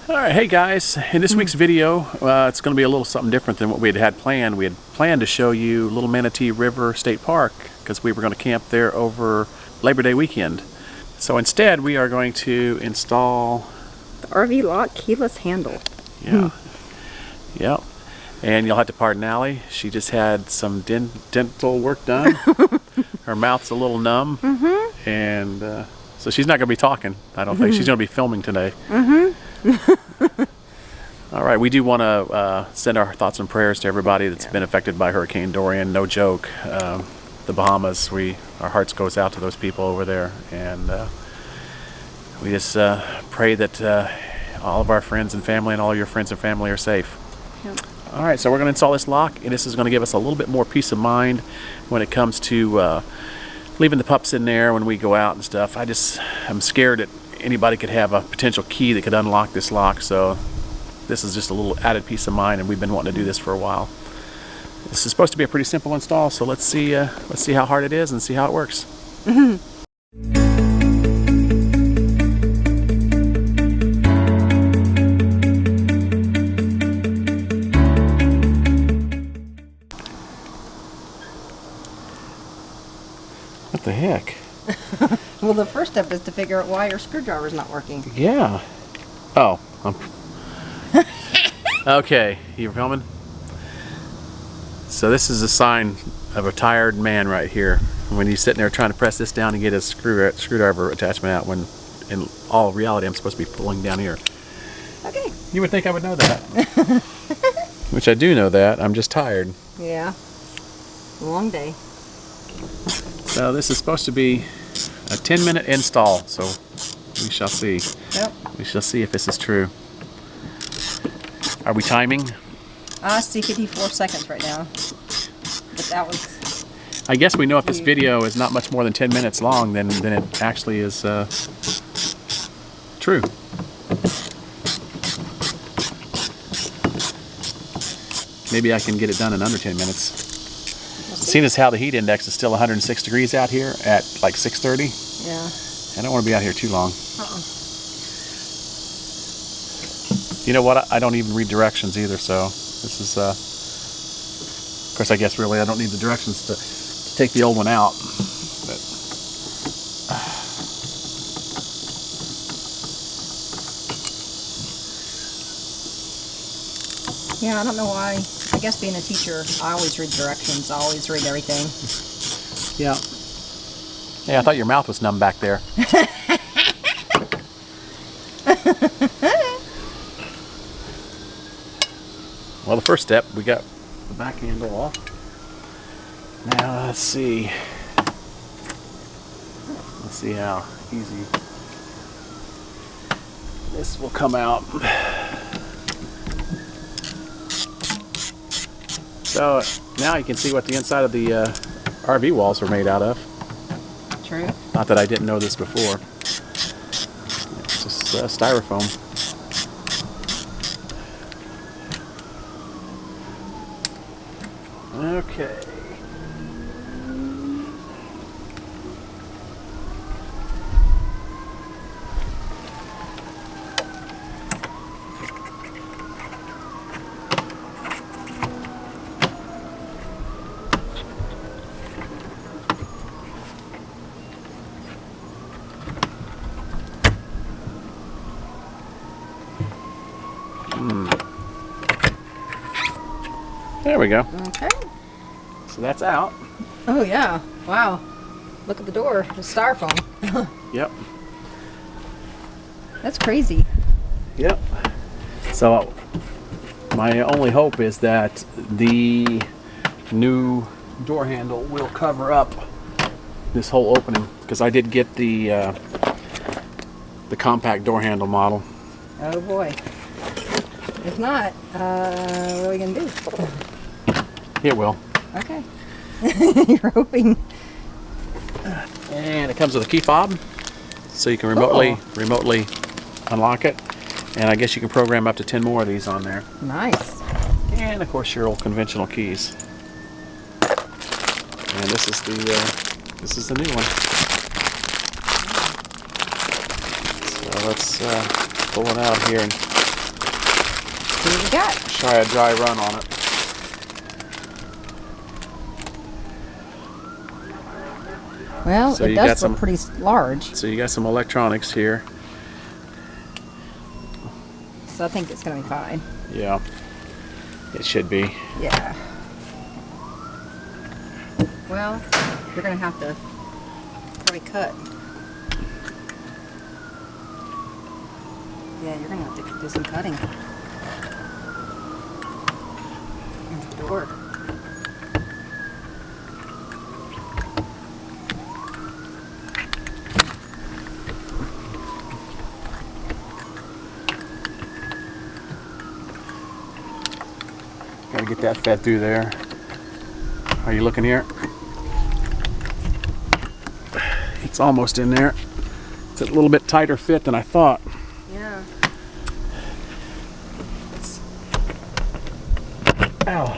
Alright, hey guys, in this week's video, it's going to be a little something different than what we had planned. We had planned to show you Little Manatee River State Park because we were going to camp there over Labor Day weekend. So instead, we are going to install the RVLock Keyless handle. Yeah. Yep. And you'll have to pardon Allie. She just had some dental work done. Her mouth's a little numb. And so she's not going to be talking, I don't think. She's going to be filming today. All right, we do want to send our thoughts and prayers to everybody that's been affected by Hurricane Dorian. No joke. The Bahamas, our hearts goes out to those people over there, and we just pray that all of our friends and family and all of your friends and family are safe. Yep. All right, so we're going to install this lock, and this is going to give us a little bit more peace of mind when it comes to leaving the pups in there when we go out and stuff. I'm scared that anybody could have a potential key that could unlock this lock, so this is just a little added peace of mind, and we've been wanting to do this for a while. This is supposed to be a pretty simple install, so let's see how hard it is and see how it works. What the heck? Well, the first step is to figure out why your screwdriver's not working. Yeah. Oh. Okay, you filming? So this is a sign of a tired man right here. When you're sitting there trying to press this down and get a screwdriver attachment out, when in all reality I'm supposed to be pulling down here. Okay. You would think I would know that. Which I do know that. I'm just tired. Yeah. Long day. So this is supposed to be a 10-minute install, so we shall see. Yep. We shall see if this is true. Are we timing? I see 54 seconds right now. But that was... I guess we know if this video is not much more than 10 minutes long, then it actually is true. Maybe I can get it done in under 10 minutes. Seeing as how the heat index is still 106 degrees out here at like 6:30. Yeah. I don't want to be out here too long. You know what? I don't even read directions either, so this is, of course, I guess really I don't need the directions to take the old one out. But, Yeah, I don't know why. I guess being a teacher, I always read directions. I always read everything. yeah. Yeah, I thought your mouth was numb back there. Well, the first step, we got the back handle off. Now, let's see. Let's see how easy this will come out. So, now you can see what the inside of the RV walls are made out of. True. Not that I didn't know this before. It's just styrofoam. Okay. There we go. Okay. So that's out. Oh, yeah. Wow. Look at the door. It's styrofoam. Yep. That's crazy. Yep. So my only hope is that the new door handle will cover up this whole opening, because I did get the compact door handle model. Oh, boy. If not, what are we going to do? It will. Okay. You're hoping. And it comes with a key fob, so you can remotely unlock it. And I guess you can program up to 10 more of these on there. Nice. And of course your old conventional keys. And this is the new one. So let's pull it out here and see what we got. Try a dry run on it. Well, So it you got does some- look pretty large. So you got some electronics here. So I think it's going to be fine. Yeah, it should be. Yeah. Well, you're going to have to probably cut. Yeah, you're going to have to do some cutting. Here's the door. Gotta get that fed through there. Are you looking here? It's almost in there. It's a little bit tighter fit than I thought. Yeah. Ow.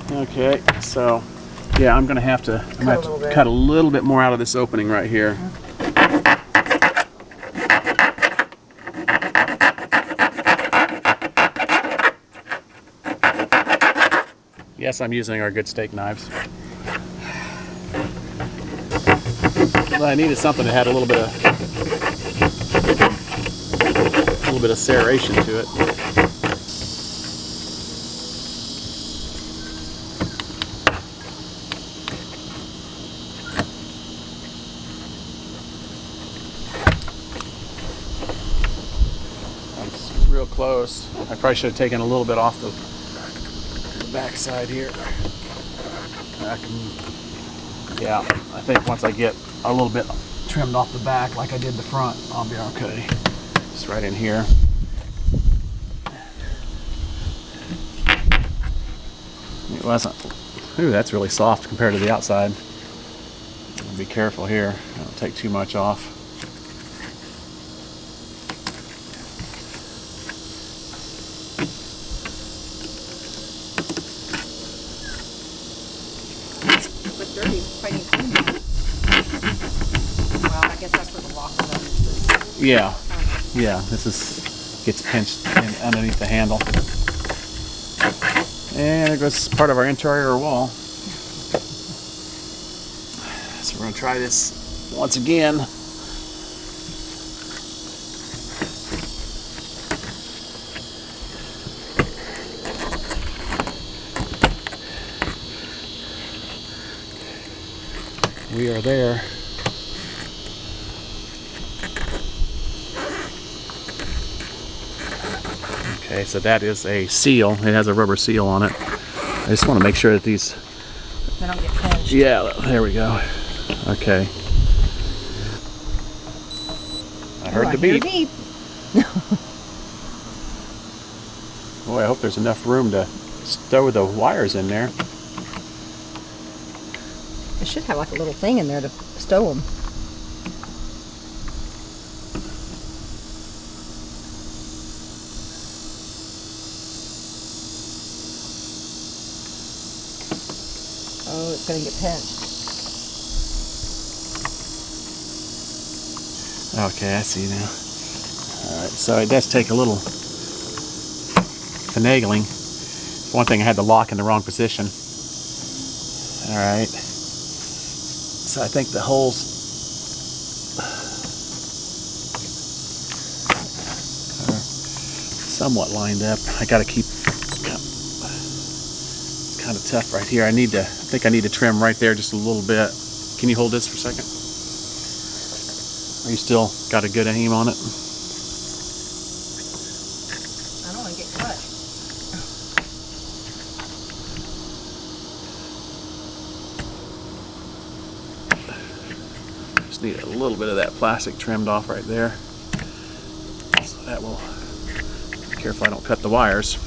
Okay, so yeah, I'm gonna have to cut a little bit more out of this opening right here. Yes, I'm using our good steak knives. But I needed something that had a little bit of serration to it. Real close. I probably should have taken a little bit off the back side here. Yeah, I think once I get a little bit trimmed off the back like I did the front, I'll be okay. Just right in here. It wasn't. Ooh, that's really soft compared to the outside. Be careful here. Don't take too much off. Yeah, yeah, gets pinched in underneath the handle. And there goes part of our interior wall. So we're going to try this once again. We are there. Okay, so that is a seal. It has a rubber seal on it. I just want to make sure that these... They don't get pinched. Yeah, there we go. Okay. I heard the beep. Boy, I hope there's enough room to stow the wires in there. It should have like a little thing in there to stow them. Oh, it's going to get pinched. Okay, I see now. Alright, so it does take a little finagling. One thing, I had the lock in the wrong position. Alright. So I think the holes are somewhat lined up. I gotta keep... It's kind of tough right here. I think I need to trim right there just a little bit. Can you hold this for a second? Are you still got a good aim on it? I don't want to get cut. Just need a little bit of that plastic trimmed off right there. So that will... Be careful I don't cut the wires.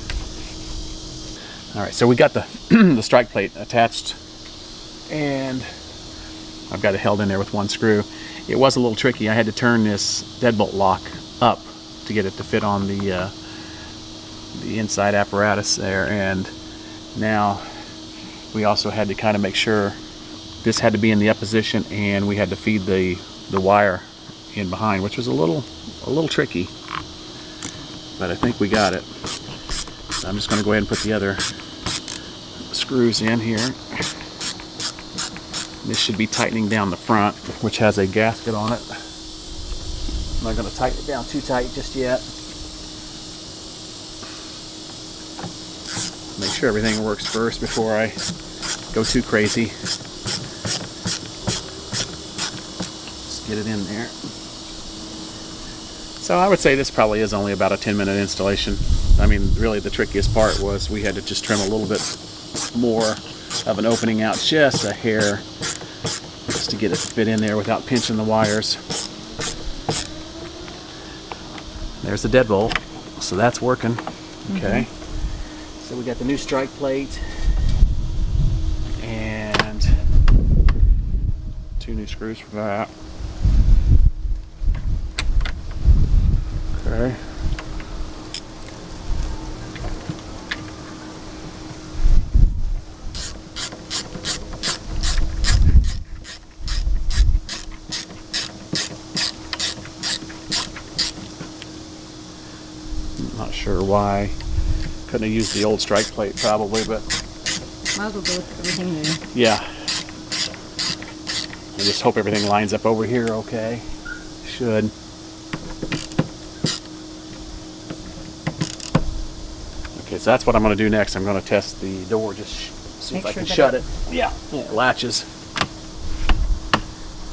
Alright, so we got the the strike plate attached, and I've got it held in there with one screw. It was a little tricky. I had to turn this deadbolt lock up to get it to fit on the inside apparatus there. And now we also had to kind of make sure this had to be in the up position, and we had to feed the wire in behind, which was a little tricky, but I think we got it. So I'm just going to go ahead and put the other screws in here. This should be tightening down the front, which has a gasket on it. I'm not going to tighten it down too tight just yet. Make sure everything works first before I go too crazy. Just get it in there. So I would say this probably is only about a 10-minute installation. I mean, really the trickiest part was we had to just trim a little bit more of an opening out, just a hair, just to get it to fit in there without pinching the wires. There's the deadbolt, so that's working. Okay. So we got the new strike plate and 2 new screws for that. Okay. Not sure why. Couldn't have used the old strike plate probably, but Might as well go with everything new. yeah. I just hope everything lines up over here okay. Should. Okay, so that's what I'm going to do next. I'm going to test the door, just see if I can shut it. Yeah, it latches.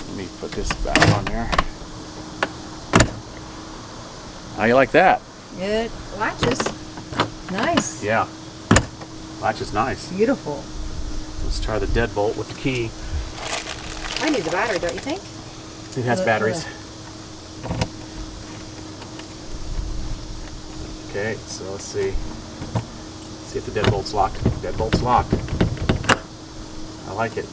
Let me put this back on there. How you like that? It latches. Nice. Yeah, latches nice. Beautiful. Let's try the deadbolt with the key. I need the battery, don't you think? It has batteries. Okay, so let's see. See if the deadbolt's locked. Deadbolt's locked. I like it.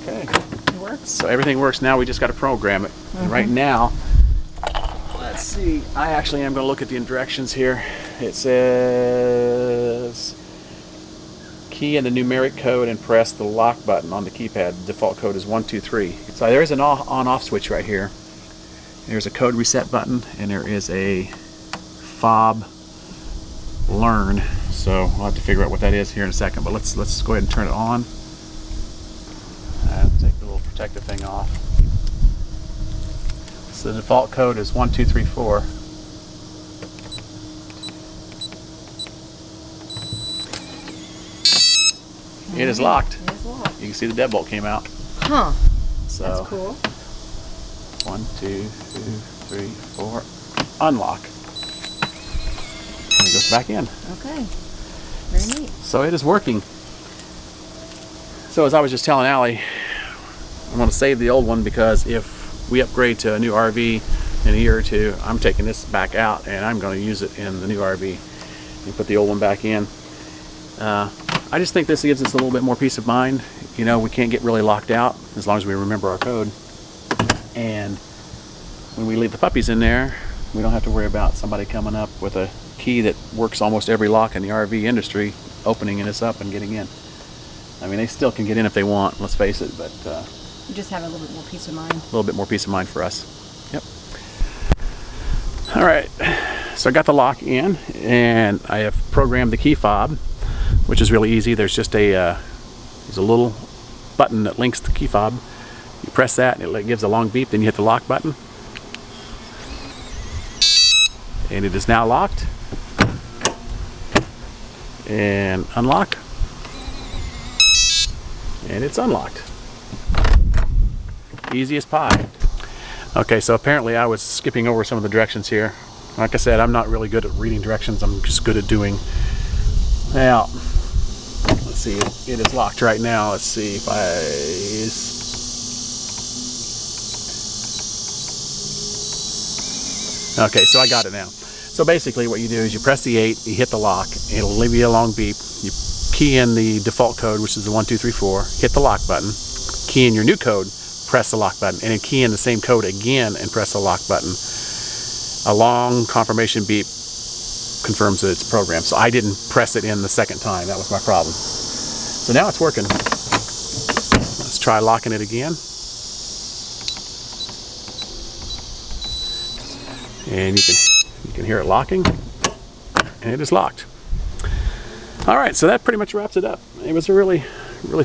Okay. It works. So everything works now. We just got to program it. And right now, let's see. I actually am going to look at the directions here. It says key in the numeric code and press the lock button on the keypad. The default code is 123. So there is an on-off switch right here. There's a code reset button, and there is a fob learn. So we'll have to figure out what that is here in a second. But let's go ahead and turn it on. Take the little protective thing off. So the default code is 1234. It is locked. It is locked. You can see the deadbolt came out. Huh. So That's cool. 1, 2, 3, 4. Unlock. And it goes back in. Okay. Very neat. So it is working. So as I was just telling Allie, I'm going to save the old one because if we upgrade to a new RV in a year or two, I'm taking this back out and I'm going to use it in the new RV and put the old one back in. I just think this gives us a little bit more peace of mind. You know, we can't get really locked out as long as we remember our code. And when we leave the puppies in there, we don't have to worry about somebody coming up with a key that works almost every lock in the RV industry, opening this up and getting in. I mean, they still can get in if they want, let's face it, but You just have a little bit more peace of mind. a little bit more peace of mind for us. Yep. All right, so I got the lock in, and I have programmed the key fob, which is really easy. There's just there's a little button that links the key fob. You press that, and it gives a long beep. Then you hit the lock button, and it is now locked. And unlock, and it's unlocked. Easy as pie. Okay, so apparently I was skipping over some of the directions here. Like I said, I'm not really good at reading directions. I'm just good at doing. Now, let's see. It is locked right now. Let's see if Okay, so I got it now. So basically what you do is you press the 8, you hit the lock, and it'll leave you a long beep. You key in the default code, which is the 1234, hit the lock button, key in your new code, press the lock button, and then key in the same code again and press the lock button. A long confirmation beep confirms that it's programmed. So I didn't press it in the second time. That was my problem. So now it's working. Let's try locking it again. And you can hear it locking, and it is locked. All right, so that pretty much wraps it up. It was really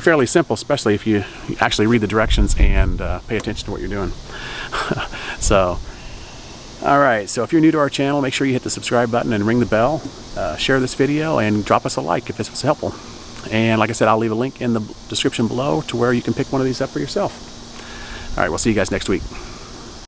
fairly simple, especially if you actually read the directions and pay attention to what you're doing. So, all right, so if you're new to our channel, make sure you hit the subscribe button and ring the bell. Share this video and drop us a like if this was helpful. And like I said, I'll leave a link in the description below to where you can pick one of these up for yourself. All right, we'll see you guys next week.